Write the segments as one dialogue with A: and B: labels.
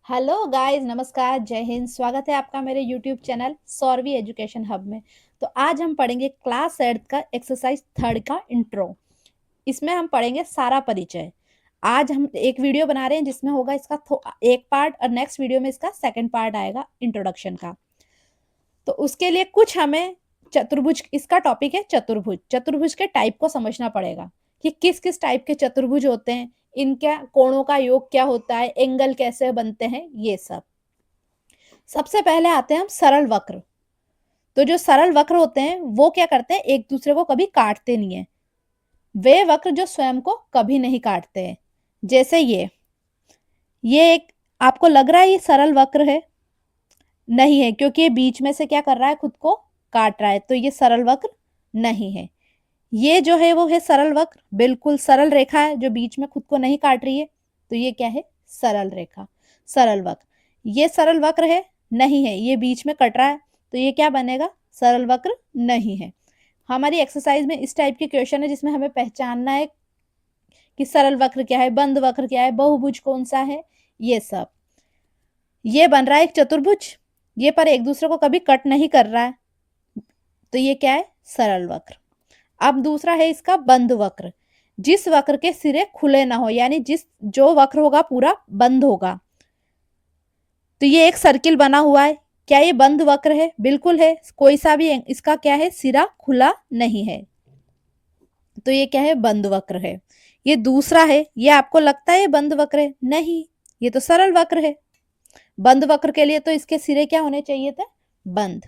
A: Hello guys, नमस्कार, जय हिंद। स्वागत है आपका मेरे यूट्यूब चैनल सौरवी एजुकेशन हब में। तो आज हम पढ़ेंगे क्लास 8 का एक्सरसाइज 3 का इंट्रो। इसमें हम पढ़ेंगे सारा परिचय। आज हम एक वीडियो बना रहे हैं जिसमें होगा इसका एक पार्ट और नेक्स्ट वीडियो में इसका सेकंड पार्ट आएगा इंट्रोडक्शन का। तो उसके लिए कुछ हमें चतुर्भुज, इसका टॉपिक है चतुर्भुज। चतुर्भुज के टाइप को समझना पड़ेगा कि किस किस टाइप के चतुर्भुज होते हैं, इनका कोणों का योग क्या होता है, एंगल कैसे बनते हैं, ये सब। सबसे पहले आते हैं हम सरल वक्र। तो जो सरल वक्र होते हैं वो क्या करते हैं, एक दूसरे को कभी काटते नहीं है। वे वक्र जो स्वयं को कभी नहीं काटते हैं, जैसे ये एक आपको लग रहा है ये सरल वक्र है, नहीं है, क्योंकि ये बीच में से क्या कर रहा है, खुद को काट रहा है, तो ये सरल वक्र नहीं है। ये जो है वो है सरल वक्र, बिल्कुल सरल रेखा है जो बीच में खुद को नहीं काट रही है, तो ये क्या है, सरल रेखा, सरल वक्र। ये सरल वक्र है, नहीं है, ये बीच में कट रहा है, तो ये क्या बनेगा, सरल वक्र नहीं है। हमारी एक्सरसाइज में इस टाइप के क्वेश्चन है जिसमें हमें पहचानना है कि सरल वक्र क्या है, बंद वक्र क्या है, बहुभुज कौन सा है, ये सब। ये बन रहा है एक चतुर्भुज, ये पर एक दूसरे को कभी कट नहीं कर रहा है, तो ये क्या है, सरल वक्र। अब दूसरा है इसका बंद वक्र, जिस वक्र के सिरे खुले ना हो, यानी जो वक्र होगा पूरा बंद होगा। तो ये एक सर्किल बना हुआ है, क्या ये बंद वक्र है, बिल्कुल है, कोई सा भी इसका क्या है, सिरा खुला नहीं है, तो ये क्या है, बंद वक्र है। ये दूसरा है, ये आपको लगता है ये बंद वक्र है, नहीं, ये तो सरल वक्र है। बंद वक्र के लिए तो इसके सिरे क्या होने चाहिए थे, बंद,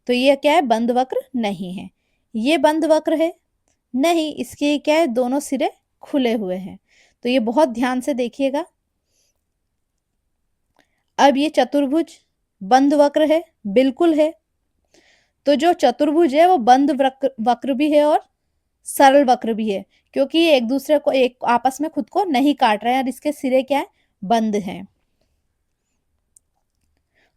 A: तो ये क्या है, बंद वक्र नहीं है। ये बंद वक्र है, नहीं, इसके क्या है, दोनों सिरे खुले हुए हैं, तो ये बहुत ध्यान से देखिएगा। अब ये चतुर्भुज बंद वक्र है, बिल्कुल है। तो जो चतुर्भुज है वो बंद वक्र भी है और सरल वक्र भी है, क्योंकि ये एक दूसरे को एक आपस में खुद को नहीं काट रहे हैं और इसके सिरे क्या है, बंद हैं।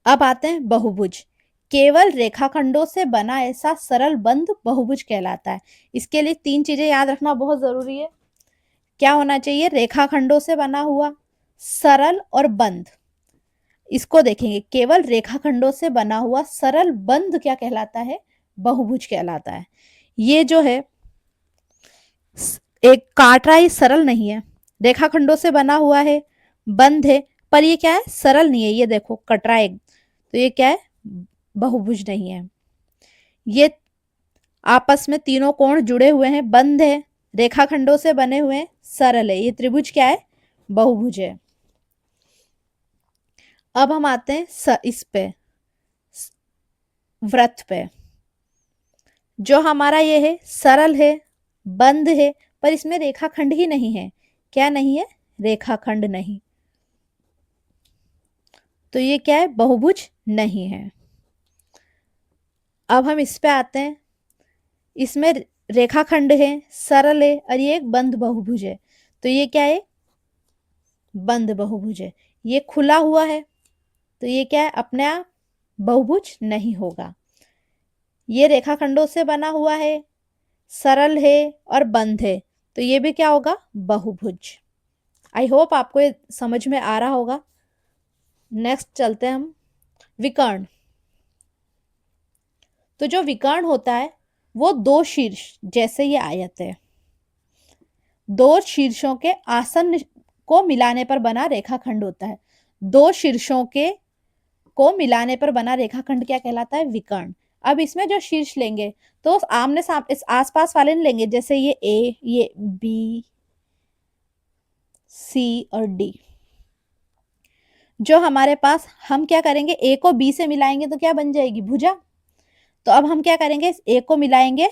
A: अब आते हैं बहुभुज। केवल रेखाखंडों से बना ऐसा सरल बंद बहुभुज कहलाता है। इसके लिए 3 चीजें याद रखना बहुत जरूरी है। क्या होना चाहिए, रेखाखंडों से बना हुआ, सरल और बंद। इसको देखेंगे, केवल रेखाखंडों से बना हुआ सरल बंद क्या कहलाता है, बहुभुज कहलाता है। ये जो है एक काट रहा है, सरल नहीं है, रेखाखंडों से बना हुआ है, बंद है, पर ये क्या है, सरल नहीं है, ये देखो कट रहा है, तो ये क्या है, बहुभुज नहीं है। ये आपस में तीनों कोण जुड़े हुए हैं, बंद है, रेखाखंडों से बने हुए हैं, सरल है, ये त्रिभुज क्या है, बहुभुज है। अब हम आते हैं इस पे, वृत्त पे। जो हमारा ये है, सरल है, बंद है, पर इसमें रेखाखंड ही नहीं है, क्या नहीं है, रेखाखंड नहीं, तो ये क्या है, बहुभुज नहीं है। अब हम इस पे आते हैं, इसमें रेखाखंड है, सरल है, और ये एक बंद बहुभुज है, तो ये क्या है, बंद बहुभुज है। ये खुला हुआ है, तो ये क्या है, अपने आप बहुभुज नहीं होगा। ये रेखाखंडों से बना हुआ है, सरल है और बंद है, तो ये भी क्या होगा, बहुभुज। आई होप आपको ये समझ में आ रहा होगा। नेक्स्ट चलते हैं हम, विकर्ण। तो जो विकर्ण होता है वो दो शीर्ष, जैसे ये आयत है, दो शीर्षों के आसन्न को मिलाने पर बना रेखाखंड होता है। दो शीर्षों के को मिलाने पर बना रेखाखंड क्या कहलाता है, विकर्ण। अब इसमें जो शीर्ष लेंगे तो आमने सामने इस आसपास वाले नहीं लेंगे, जैसे ये ए, ये बी, सी और डी। जो हमारे पास, हम क्या करेंगे, ए को बी से मिलाएंगे तो क्या बन जाएगी, भुजा। तो अब हम क्या करेंगे, इस ए को मिलाएंगे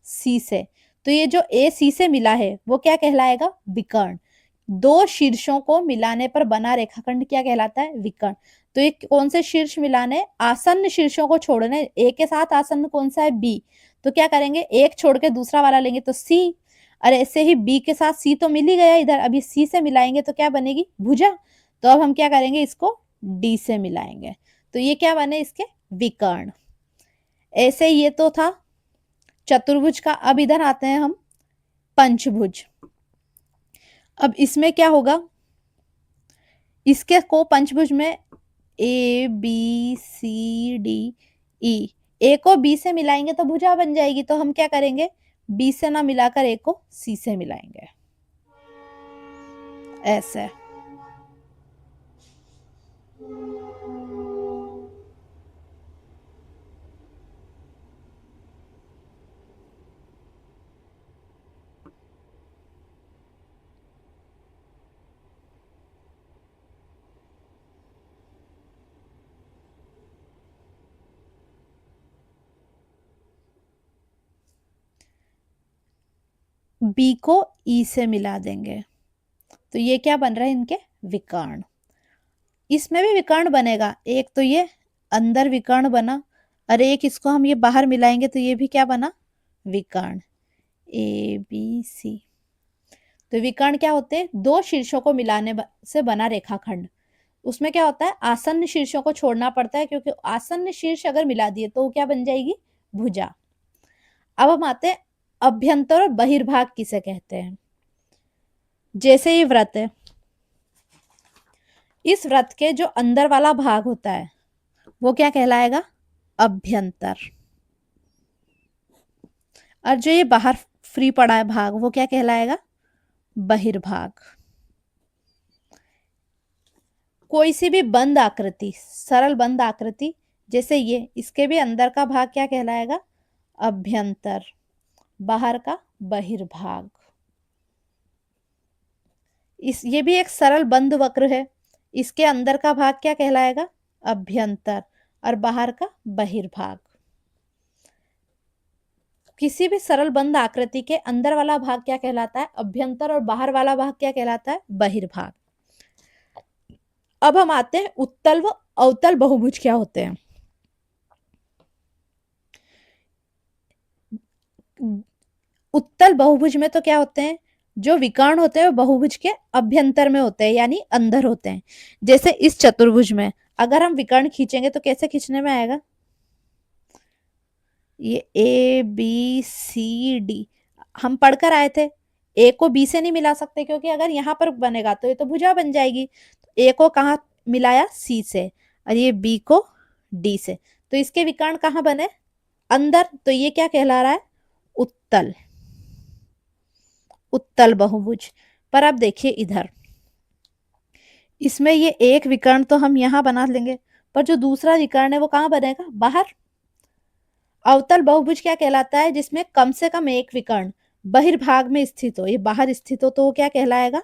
A: सी से, तो ये जो ए सी से मिला है वो क्या कहलाएगा, विकर्ण। दो शीर्षों को मिलाने पर बना रेखाखंड क्या कहलाता है, विकर्ण। तो ये कौन से शीर्ष मिलाने, आसन्न शीर्षों को छोड़ने, ए के साथ आसन्न कौन सा है, बी, तो क्या करेंगे, एक छोड़ के दूसरा वाला लेंगे तो सी, और ऐसे ही बी के साथ सी तो मिल ही गया इधर, अभी सी से मिलाएंगे तो क्या बनेगी, भुजा। तो अब हम क्या करेंगे, इसको डी से मिलाएंगे, तो ये क्या बने, इसके विकर्ण। ऐसे ये तो था चतुर्भुज का। अब इधर आते हैं हम पंचभुज। अब इसमें क्या होगा, इसके को पंचभुज में A B C D E, ए को बी से मिलाएंगे तो भुजा बन जाएगी, तो हम क्या करेंगे, बी से ना मिलाकर ए को सी से मिलाएंगे, ऐसे। बी को ई से मिला देंगे, तो ये क्या बन रहा है, इनके विकर्ण। इसमें भी विकर्ण बनेगा, एक तो ये अंदर विकर्ण बना, और एक इसको हम ये बाहर मिलाएंगे तो ये भी क्या बना, विकर्ण, ए बी सी। तो विकर्ण क्या होते हैं, दो शीर्षों को मिलाने से बना रेखाखंड। उसमें क्या होता है, आसन्न शीर्षों को छोड़ना पड़ता है, क्योंकि आसन्न शीर्ष अगर मिला दिए तो वो क्या बन जाएगी, भुजा। अब हम आते हैं अभ्यंतर और बहिर्भाग किसे कहते हैं। जैसे ये व्रत है, इस व्रत के जो अंदर वाला भाग होता है वो क्या कहलाएगा, अभ्यंतर, और जो ये बाहर फ्री पड़ा है भाग वो क्या कहलाएगा, बहिर्भाग। कोई सी भी बंद आकृति, सरल बंद आकृति, जैसे ये, इसके भी अंदर का भाग क्या कहलाएगा, अभ्यंतर, बाहर का बहिर्भाग। ये भी एक सरल बंद वक्र है, इसके अंदर का भाग क्या कहलाएगा, अभ्यंतर, और बाहर का बहिर्भाग। किसी भी सरल बंद आकृति के अंदर वाला भाग क्या कहलाता है, अभ्यंतर, और बाहर वाला भाग क्या कहलाता है, बहिर्भाग। अब हम आते हैं उत्तल व अवतल बहुभुज क्या होते हैं। उत्तल बहुभुज में तो क्या होते हैं, जो विकर्ण होते हैं वो बहुभुज के अभ्यंतर में होते हैं, यानी अंदर होते हैं। जैसे इस चतुर्भुज में अगर हम विकर्ण खींचेंगे तो कैसे खींचने में आएगा, ये ए बी सी डी हम पढ़कर आए थे, ए को बी से नहीं मिला सकते, क्योंकि अगर यहां पर बनेगा तो ये तो भुजा बन जाएगी। ए को कहा मिलाया, सी से, और ये बी को डी से, तो इसके विकर्ण कहाँ बने, अंदर, तो ये क्या कहला रहा है, उत्तल, उत्तल बहुभुज। पर अब देखिए इधर, इसमें ये एक विकर्ण तो हम यहां बना लेंगे, पर जो दूसरा विकर्ण है वो कहां बनेगा, बाहर। अवतल बहुभुज क्या कहलाता है, जिसमें कम से कम एक विकर्ण बहिर्भाग में स्थित हो, ये बाहर स्थित हो, तो वो क्या कहलाएगा,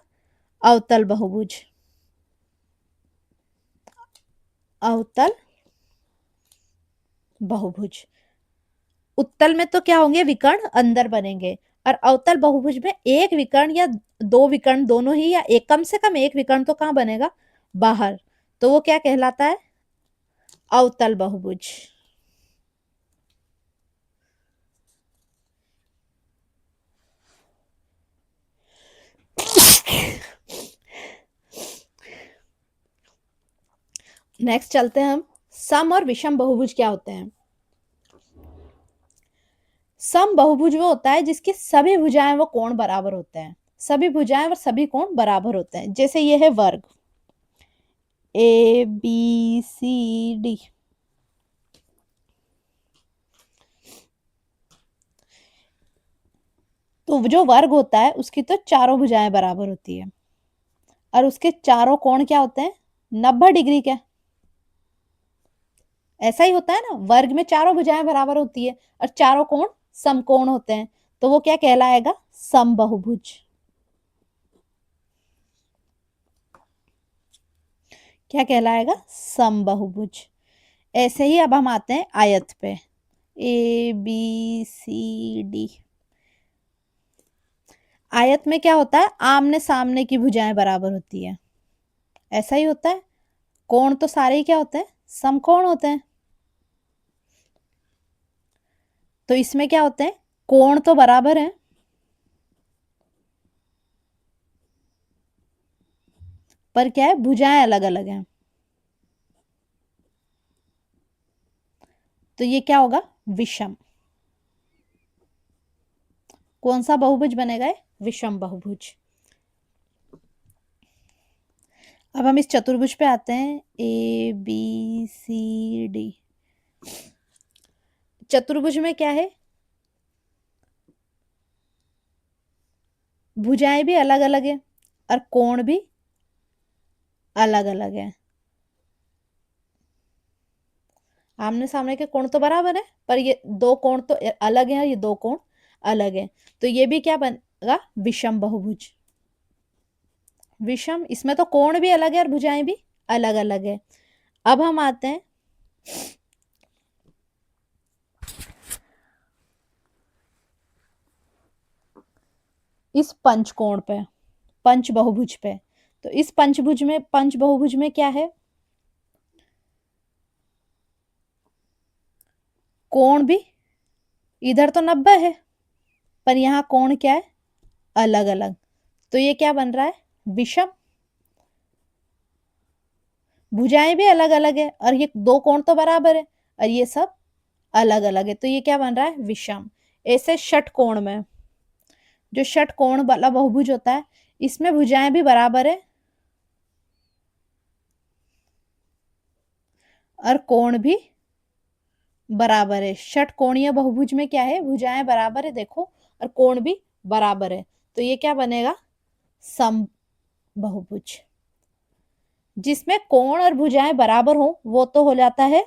A: अवतल बहुभुज। अवतल बहुभुज। उत्तल में तो क्या होंगे, विकर्ण अंदर बनेंगे, और अवतल बहुभुज में एक विकर्ण या दो विकर्ण दोनों ही, या एक, कम से कम एक विकर्ण तो कहां बनेगा, बाहर, तो वो क्या कहलाता है, अवतल बहुभुज। नेक्स्ट चलते हैं हम, सम और विषम बहुभुज क्या होते हैं। सम बहुभुज वो होता है जिसकी सभी भुजाएं व कोण बराबर होते हैं, सभी भुजाएं और सभी कोण बराबर होते हैं। जैसे ये है वर्ग, ए बी सी डी, तो जो वर्ग होता है उसकी तो चारों भुजाएं बराबर होती है, और उसके चारों कोण क्या होते हैं, 90 डिग्री के। ऐसा ही होता है ना, वर्ग में चारों भुजाएं बराबर होती है और चारों कोण समकोण होते हैं, तो वो क्या कहलाएगा, समबहुभुज। क्या कहलाएगा, समबहुभुज। ऐसे ही अब हम आते हैं आयत पे, ए बी सी डी। आयत में क्या होता है, आमने सामने की भुजाएं बराबर होती है, ऐसा ही होता है। कोण तो सारे ही क्या होते हैं, समकोण होते हैं, तो इसमें क्या होते हैं, कोण तो बराबर है, पर क्या है, भुजाएं अलग अलग हैं, तो ये क्या होगा, विषम। कौन सा बहुभुज बनेगा, विषम बहुभुज। अब हम इस चतुर्भुज पे आते हैं, ए बी सी डी। चतुर्भुज में क्या है, भुजाएं भी अलग अलग है और कोण भी अलग अलग है। आमने सामने के कोण तो बराबर है, पर ये दो कोण तो अलग है और ये दो कोण अलग है, तो ये भी क्या बनेगा, विषम बहुभुज। विषम, इसमें तो कोण भी अलग है और भुजाएं भी अलग अलग है। अब हम आते हैं इस पंचकोण पे, पंच बहुभुज पे। तो इस पंचभुज में, पंच बहुभुज में क्या है, कोण भी इधर तो 90 है, पर यहाँ कोण क्या है, अलग अलग, तो ये क्या बन रहा है, विषम। भुजाएं भी अलग अलग है और ये दो कोण तो बराबर है और ये सब अलग अलग है, तो ये क्या बन रहा है, विषम। ऐसे षटकोण में, जो षटकोण वाला बहुभुज होता है, इसमें भुजाएं भी बराबर है और कोण भी बराबर है। षटकोणीय बहुभुज में क्या है, भुजाएं बराबर है देखो, और कोण भी बराबर है, तो ये क्या बनेगा, सम बहुभुज। जिसमें कोण और भुजाएं बराबर हो वो तो हो जाता है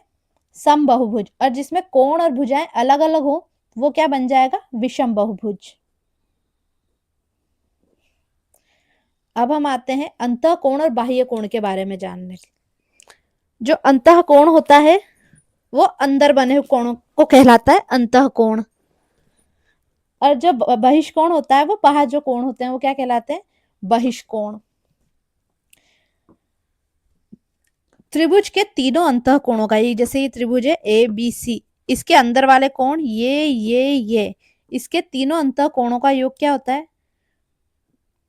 A: सम बहुभुज, और जिसमें कोण और भुजाएं अलग अलग हो वो क्या बन जाएगा, विषम बहुभुज। अब हम आते हैं अंतः कोण और बाह्य कोण के बारे में जानने। जो अंतः कोण होता है वो अंदर बने हुए कोणों को कहलाता है अंतः कोण, और जो बहिष्कोण होता है, वो बाहर जो कोण होते हैं वो क्या कहलाते हैं, बहिष्कोण। त्रिभुज के तीनों अंतः कोणों का, ये जैसे ये त्रिभुज है ए बी सी, इसके अंदर वाले कोण ये, इसके तीनों अंतः कोणों का योग क्या होता है,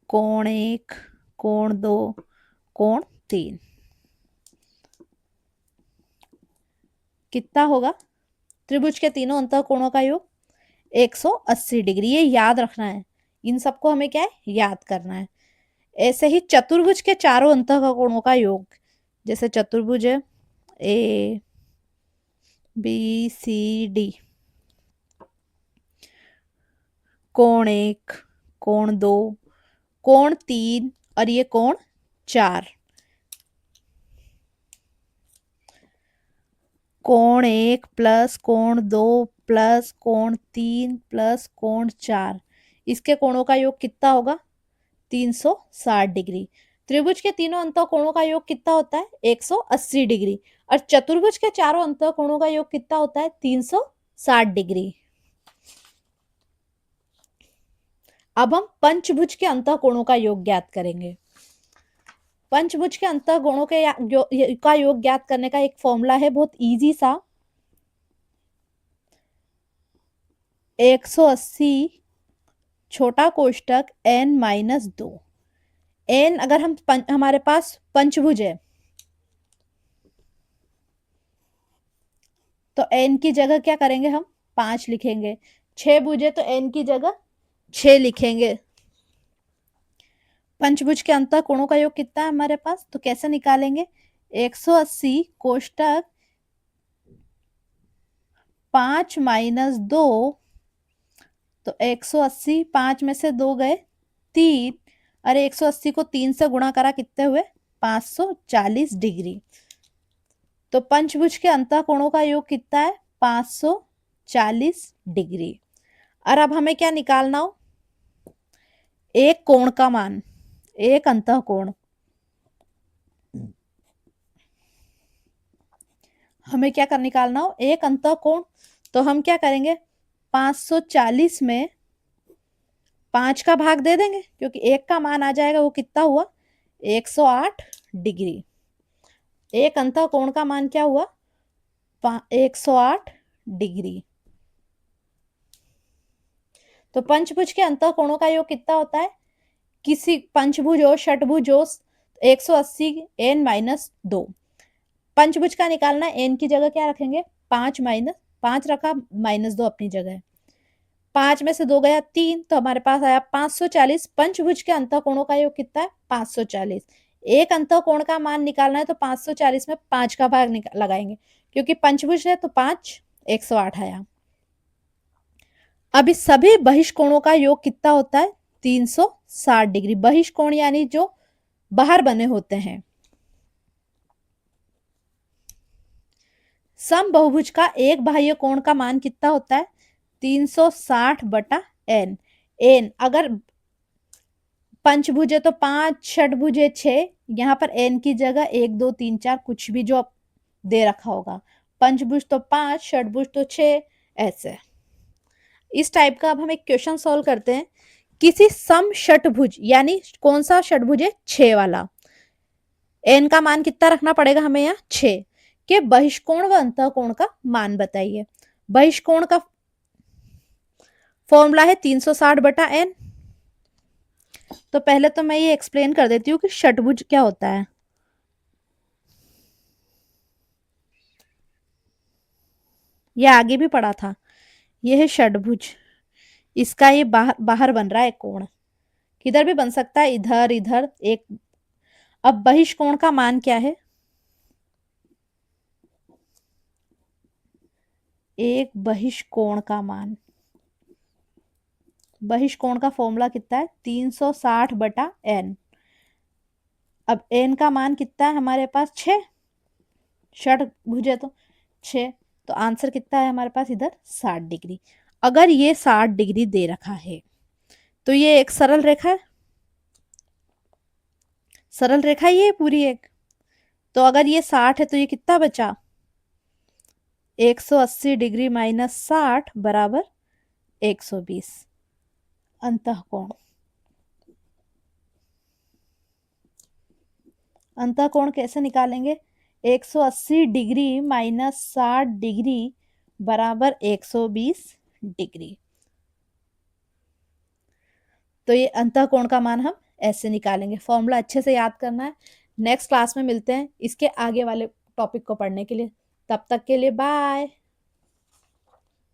A: कोण 1, कोण 2, कोण 3। कितना होगा, त्रिभुज के तीनों अंतः कोणों का योग 180 डिग्री। ये याद रखना है, इन सबको हमें क्या है, याद करना है। ऐसे ही चतुर्भुज के चारों अंतः कोणों का योग, जैसे चतुर्भुज है ए बी सी डी, कोण 1, कोण 2, कोण 3 और ये कोण 4। कोण 1 प्लस कोण 2 प्लस कोण 3 प्लस कोण 4, इसके कोणों का योग कितना होगा, 360 डिग्री। त्रिभुज के तीनों अंतः कोणों का योग कितना होता है, 180 डिग्री, और चतुर्भुज के चारों अंतः कोणों का योग कितना होता है, 360 डिग्री। अब हम पंचभुज के अंतः कोणों का योग ज्ञात करेंगे। पंचभुज के अंतः कोणों का योग ज्ञात करने का एक फॉर्मूला है, बहुत इजी सा, 180 छोटा कोष्टक n-2। n अगर हम हमारे पास पंचभुज है तो n की जगह क्या करेंगे, हम 5 लिखेंगे। 6 भुज है तो n की जगह 6 लिखेंगे। पंचभुज के अंतः कोणों का योग कितना है हमारे पास, तो कैसे निकालेंगे, 180 कोष्टक 5-2, तो 180, 5 में से 2 गए 3, अरे 180 को 3 से गुणा करा कितने हुए, 540 डिग्री। तो पंचभुज के अंतः कोणों का योग कितना है, 540 डिग्री। और अब हमें क्या निकालना हो, एक कोण का मान, एक अंतः कोण, हमें क्या कर निकालना हो, एक अंतः कोण। तो हम क्या करेंगे, 540 में 5 का भाग दे देंगे, क्योंकि एक का मान आ जाएगा, वो कितना हुआ, 108 डिग्री। एक अंतः कोण का मान क्या हुआ, 108 डिग्री। तो पंचभुज के अंतः कोणों का योग कितना होता है, किसी पंचभुज हो, षटभुज हो, 180 n-2। पंचभुज का निकालना, n की जगह क्या रखेंगे, 5 रखा, -2 अपनी जगह। 5 में से 2 गया 3, तो हमारे पास आया 540। पंचभुज के अंतः कोणों का योग कितना है, 540। एक अंतःकोण का मान निकालना है तो 540 में 5 का भाग लगाएंगे, क्योंकि पंचभुज है तो 5 108 आया। अब इस सभी बहिष्कोणों का योग कितना होता है? 360 डिग्री। बहिष्कोण यानी जो बाहर बने होते हैं। सम बहुभुज का एक बाह्य कोण का मान कितना होता है? 360 बटा n। n अगर पंचभुज है तो 5, षटभुज है 6, यहाँ पर n की जगह 1 2 3 4 कुछ भी जो दे रखा होगा। पंचभुज तो 5, षटभुज तो 6, ऐसे। इस टाइप का अब हम एक क्वेश्चन सॉल्व करते हैं। किसी सम षटभुज यानी कौन सा षटभुज है? 6 वाला। n का मान कितना रखना पड़ेगा हमें? यहाँ 6 के बहिष्कोण व अंतःकोण का मान बताइए। बहिष्कोण का फॉर्मूला है 360 बटा n। तो पहले तो मैं ये एक्सप्लेन कर देती हूँ कि षटभुज क्या होता है। ये आगे भी पढ़ा था। ये है षटभुज, इसका ये बाहर बाहर बन रहा है कोण, किधर भी बन सकता है, इधर इधर एक। अब बहिष्कोण का मान क्या है? एक बहिष्कोण का मान, बहिष्कोण का फॉर्मूला कितना है? 360 बटा n। अब n का मान कितना है हमारे पास? 6। षटभुज है तो 6, तो आंसर कितना है हमारे पास इधर? 60 डिग्री। अगर ये 60 डिग्री दे रखा है तो ये एक सरल रेखा है, सरल रेखा ये पूरी एक। तो अगर ये 60 है तो ये कितना बचा? 180 डिग्री माइनस 60 बराबर 120 अंतःकोण। अंतःकोण कैसे निकालेंगे? 180 डिग्री माइनस 60 डिग्री बराबर 120 डिग्री। तो ये अंतःकोण का मान हम ऐसे निकालेंगे। फॉर्मूला अच्छे से याद करना है। नेक्स्ट क्लास में मिलते हैं इसके आगे वाले टॉपिक को पढ़ने के लिए। तब तक के लिए बाय।